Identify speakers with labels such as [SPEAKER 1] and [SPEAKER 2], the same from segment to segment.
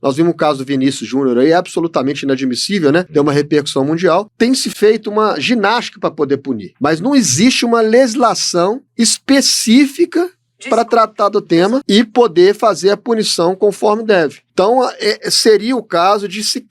[SPEAKER 1] Nós vimos o caso do Vinícius Júnior aí, absolutamente inadmissível, né? Deu uma repercussão mundial. Tem se feito uma ginástica para poder punir, mas não existe uma legislação específica para tratar do tema e poder fazer a punição conforme deve. Então, seria o caso de se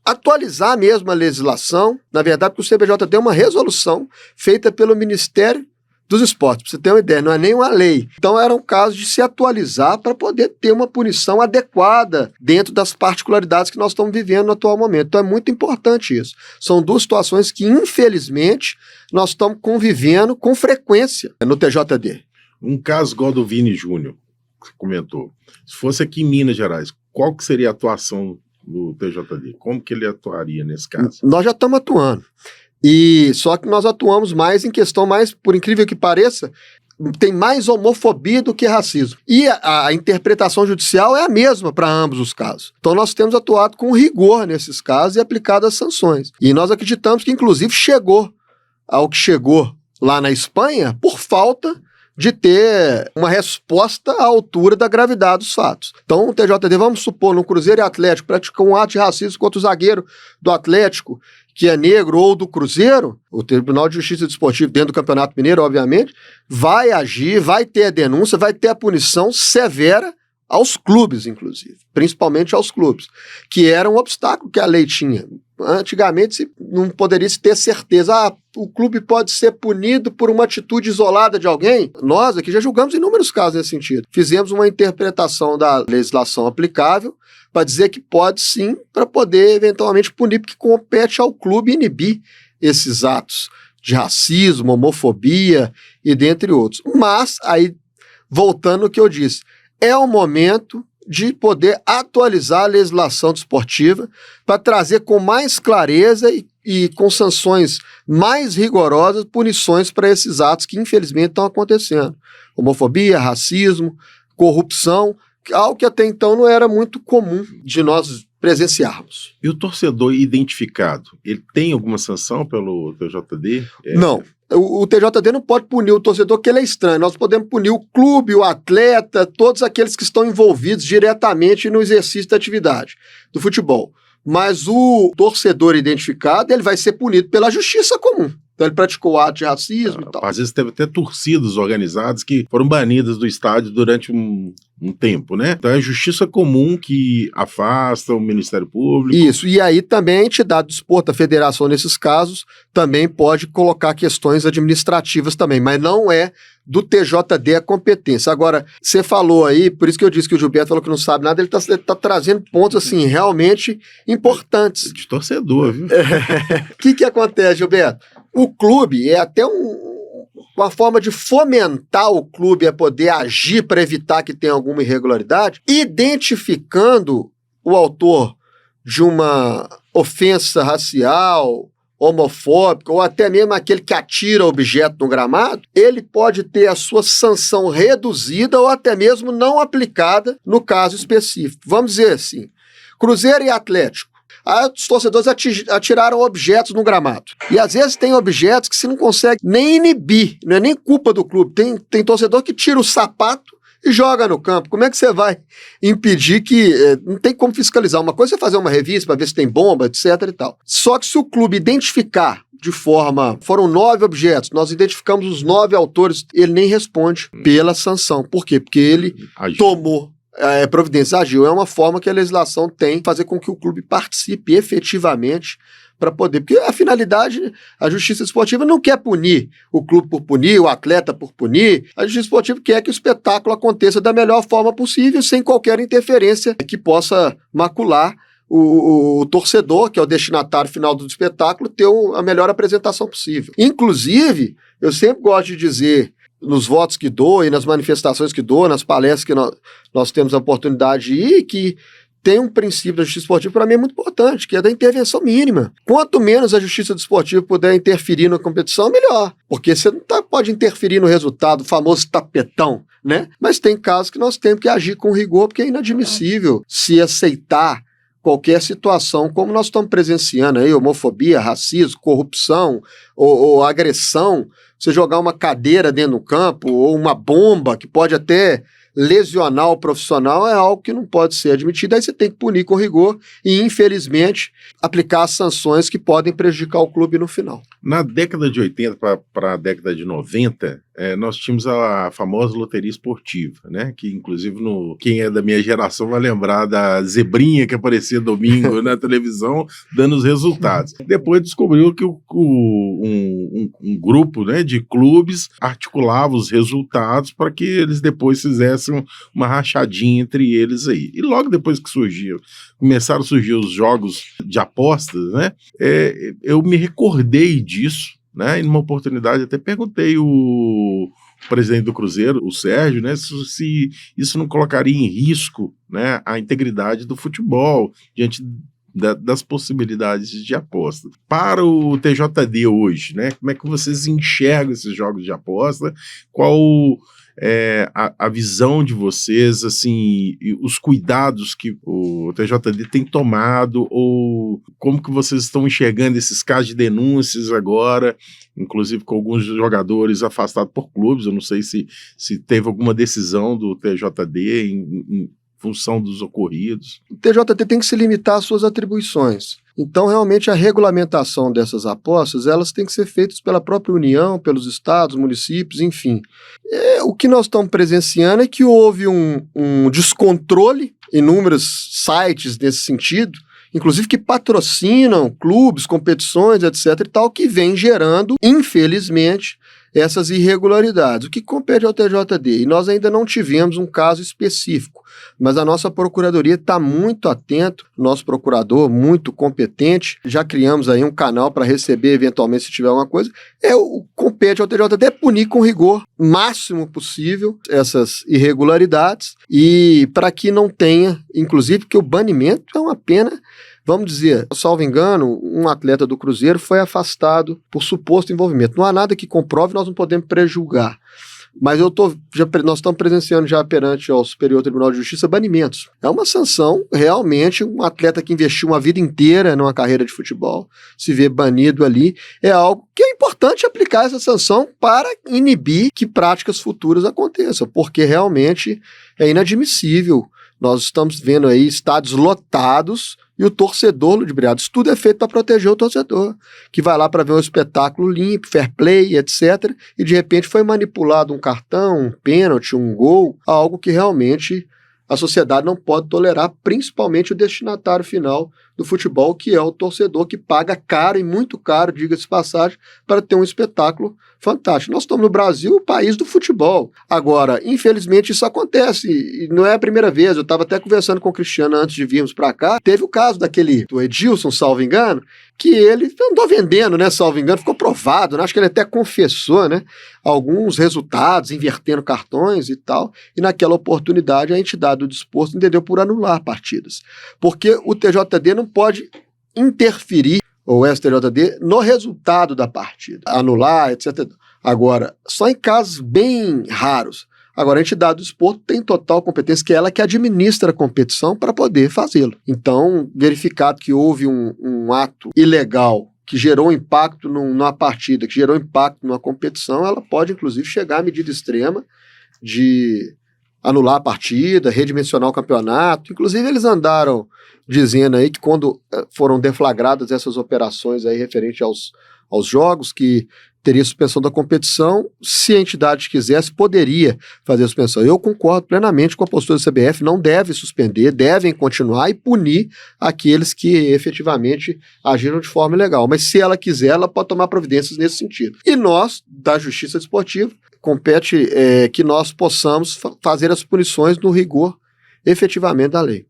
[SPEAKER 1] atualizar mesmo a legislação, na verdade, porque o CBJ tem uma resolução feita pelo Ministério dos Esportes, para você ter uma ideia, não é nem uma lei. Então era um caso de se atualizar para poder ter uma punição adequada dentro das particularidades que nós estamos vivendo no atual momento. Então é muito importante isso. São duas situações que, infelizmente, nós estamos convivendo com frequência no TJD.
[SPEAKER 2] Um caso igual do Vini Júnior, que você comentou, se fosse aqui em Minas Gerais, qual que seria a atuação do TJD? Como que ele atuaria nesse caso?
[SPEAKER 1] Nós já estamos atuando. E só que nós atuamos mais em questão mais, por incrível que pareça, tem mais homofobia do que racismo. E a interpretação judicial é a mesma para ambos os casos. Então nós temos atuado com rigor nesses casos e aplicado as sanções. E nós acreditamos que inclusive chegou ao que chegou lá na Espanha por falta de ter uma resposta à altura da gravidade dos fatos. Então o TJD, vamos supor, no Cruzeiro e Atlético, praticou um ato de racismo contra o zagueiro do Atlético, que é negro, ou do Cruzeiro, o Tribunal de Justiça Desportiva, dentro do Campeonato Mineiro, obviamente, vai agir, vai ter a denúncia, vai ter a punição severa aos clubes, inclusive, principalmente aos clubes, que era um obstáculo que a lei tinha. Antigamente não poderia se ter certeza, o clube pode ser punido por uma atitude isolada de alguém. Nós aqui já julgamos inúmeros casos nesse sentido. Fizemos uma interpretação da legislação aplicável para dizer que pode sim, para poder eventualmente punir, porque compete ao clube inibir esses atos de racismo, homofobia e dentre outros. Mas, aí, voltando ao que eu disse, é o momento de poder atualizar a legislação desportiva para trazer com mais clareza e com sanções mais rigorosas punições para esses atos que infelizmente estão acontecendo. Homofobia, racismo, corrupção, algo que até então não era muito comum de nós presenciarmos.
[SPEAKER 2] E o torcedor identificado, ele tem alguma sanção pelo TJD?
[SPEAKER 1] Não. O TJD não pode punir o torcedor que ele é estranho. Nós podemos punir o clube, o atleta, todos aqueles que estão envolvidos diretamente no exercício da atividade do futebol. Mas o torcedor identificado, ele vai ser punido pela justiça comum. Então ele praticou ato de racismo e tal.
[SPEAKER 2] Às vezes teve até torcidas organizadas que foram banidas do estádio durante um tempo, né? Então é a justiça comum que afasta o Ministério Público.
[SPEAKER 1] Isso, e aí também a entidade do desporto, a federação nesses casos, também pode colocar questões administrativas também, mas não é do TJD a competência. Agora, você falou aí, por isso que eu disse que o Gilberto falou que não sabe nada, ele tá trazendo pontos, assim, realmente importantes.
[SPEAKER 2] De torcedor, viu?
[SPEAKER 1] O que acontece, Gilberto? O clube é até uma forma de fomentar o clube a poder agir para evitar que tenha alguma irregularidade, identificando o autor de uma ofensa racial, homofóbica, ou até mesmo aquele que atira objeto no gramado, ele pode ter a sua sanção reduzida ou até mesmo não aplicada no caso específico. Vamos dizer assim, Cruzeiro e Atlético. Os torcedores atiraram objetos no gramado. E às vezes tem objetos que você não consegue nem inibir, não é nem culpa do clube. Tem torcedor que tira o sapato e joga no campo. Como é que você vai impedir que... não tem como fiscalizar. Uma coisa é fazer uma revista para ver se tem bomba, etc e tal. Só que se o clube identificar de forma... Foram 9 objetos, nós identificamos os 9 autores, ele nem responde pela sanção. Por quê? Porque ele tomou... providência, agiu, é uma forma que a legislação tem de fazer com que o clube participe efetivamente para poder, porque a finalidade, a justiça esportiva não quer punir o clube por punir, o atleta por punir, a justiça esportiva quer que o espetáculo aconteça da melhor forma possível, sem qualquer interferência que possa macular o torcedor, que é o destinatário final do espetáculo, ter a melhor apresentação possível. Inclusive, eu sempre gosto de dizer, nos votos que dou e nas manifestações que dou, nas palestras que nós temos a oportunidade de ir, que tem um princípio da justiça esportiva, para mim é muito importante, que é da intervenção mínima. Quanto menos a justiça desportiva puder interferir na competição, melhor. Porque você não pode interferir no resultado, o famoso tapetão, né? Mas tem casos que nós temos que agir com rigor, porque é inadmissível se aceitar qualquer situação, como nós estamos presenciando aí, homofobia, racismo, corrupção ou agressão, você jogar uma cadeira dentro do campo ou uma bomba que pode até lesionar o profissional é algo que não pode ser admitido, aí você tem que punir com rigor e, infelizmente, aplicar as sanções que podem prejudicar o clube no final.
[SPEAKER 2] Na década de 80 para a década de 90, nós tínhamos a famosa loteria esportiva, né? Que, inclusive, quem é da minha geração vai lembrar da zebrinha que aparecia domingo na televisão, dando os resultados. Depois descobriu que um grupo, né, de clubes articulava os resultados para que eles depois fizessem uma rachadinha entre eles aí. E logo depois que começaram a surgir os jogos de apostas, né? Eu me recordei disso, né? E numa oportunidade até perguntei o presidente do Cruzeiro, o Sérgio, né, se isso não colocaria em risco, né, a integridade do futebol diante das possibilidades de aposta. Para o TJD hoje, né, como é que vocês enxergam esses jogos de aposta? Qual a visão de vocês, assim, os cuidados que o TJD tem tomado, ou como que vocês estão enxergando esses casos de denúncias agora, inclusive com alguns jogadores afastados por clubes? Eu não sei se teve alguma decisão do TJD em função dos ocorridos.
[SPEAKER 1] O TJD tem que se limitar às suas atribuições. Então, realmente, a regulamentação dessas apostas, elas têm que ser feitas pela própria União, pelos estados, municípios, enfim. O que nós estamos presenciando é que houve um descontrole, inúmeros sites nesse sentido, inclusive que patrocinam clubes, competições, etc. e tal, que vem gerando, infelizmente, essas irregularidades. O que compete ao TJD? E nós ainda não tivemos um caso específico, mas a nossa procuradoria está muito atento, nosso procurador muito competente, já criamos aí um canal para receber eventualmente se tiver alguma coisa. Compete ao TJD punir com rigor máximo possível essas irregularidades e para que não tenha, inclusive, que o banimento é uma pena. Vamos dizer, salvo engano, um atleta do Cruzeiro foi afastado por suposto envolvimento. Não há nada que comprove, nós não podemos prejulgar. Mas nós estamos presenciando já perante ao Superior Tribunal de Justiça banimentos. É uma sanção, realmente, um atleta que investiu uma vida inteira numa carreira de futebol, se vê banido ali, é algo que é importante aplicar essa sanção para inibir que práticas futuras aconteçam, porque realmente é inadmissível. Nós estamos vendo aí estádios lotados e o torcedor ludibriado. Isso tudo é feito para proteger o torcedor, que vai lá para ver um espetáculo limpo, fair play, etc. E de repente foi manipulado um cartão, um pênalti, um gol, algo que realmente a sociedade não pode tolerar, principalmente o destinatário final do futebol, que é o torcedor que paga caro e muito caro, diga-se de passagem, para ter um espetáculo fantástico. Nós estamos no Brasil, o país do futebol. Agora, infelizmente, isso acontece, e não é a primeira vez. Eu estava até conversando com o Cristiano antes de virmos para cá. Teve o caso do Edilson, salvo engano, que ele andou vendendo, né, salvo engano, ficou provado, né, acho que ele até confessou, né, alguns resultados, invertendo cartões e tal, e naquela oportunidade a entidade do desporto entendeu por anular partidas. Porque o TJD não pode interferir, ou o STJD, no resultado da partida, anular, etc. Agora, só em casos bem raros. Agora, a entidade do desporto tem total competência, que é ela que administra a competição para poder fazê-lo. Então, verificado que houve um ato ilegal que gerou impacto numa partida, que gerou impacto numa competição, ela pode, inclusive, chegar à medida extrema de anular a partida, redimensionar o campeonato. Inclusive, eles andaram dizendo aí que quando foram deflagradas essas operações aí referente aos jogos, que teria suspensão da competição, se a entidade quisesse, poderia fazer a suspensão. Eu concordo plenamente com a postura da CBF, não deve suspender, devem continuar e punir aqueles que efetivamente agiram de forma ilegal. Mas se ela quiser, ela pode tomar providências nesse sentido. E nós, da Justiça Desportiva, compete que nós possamos fazer as punições no rigor efetivamente da lei.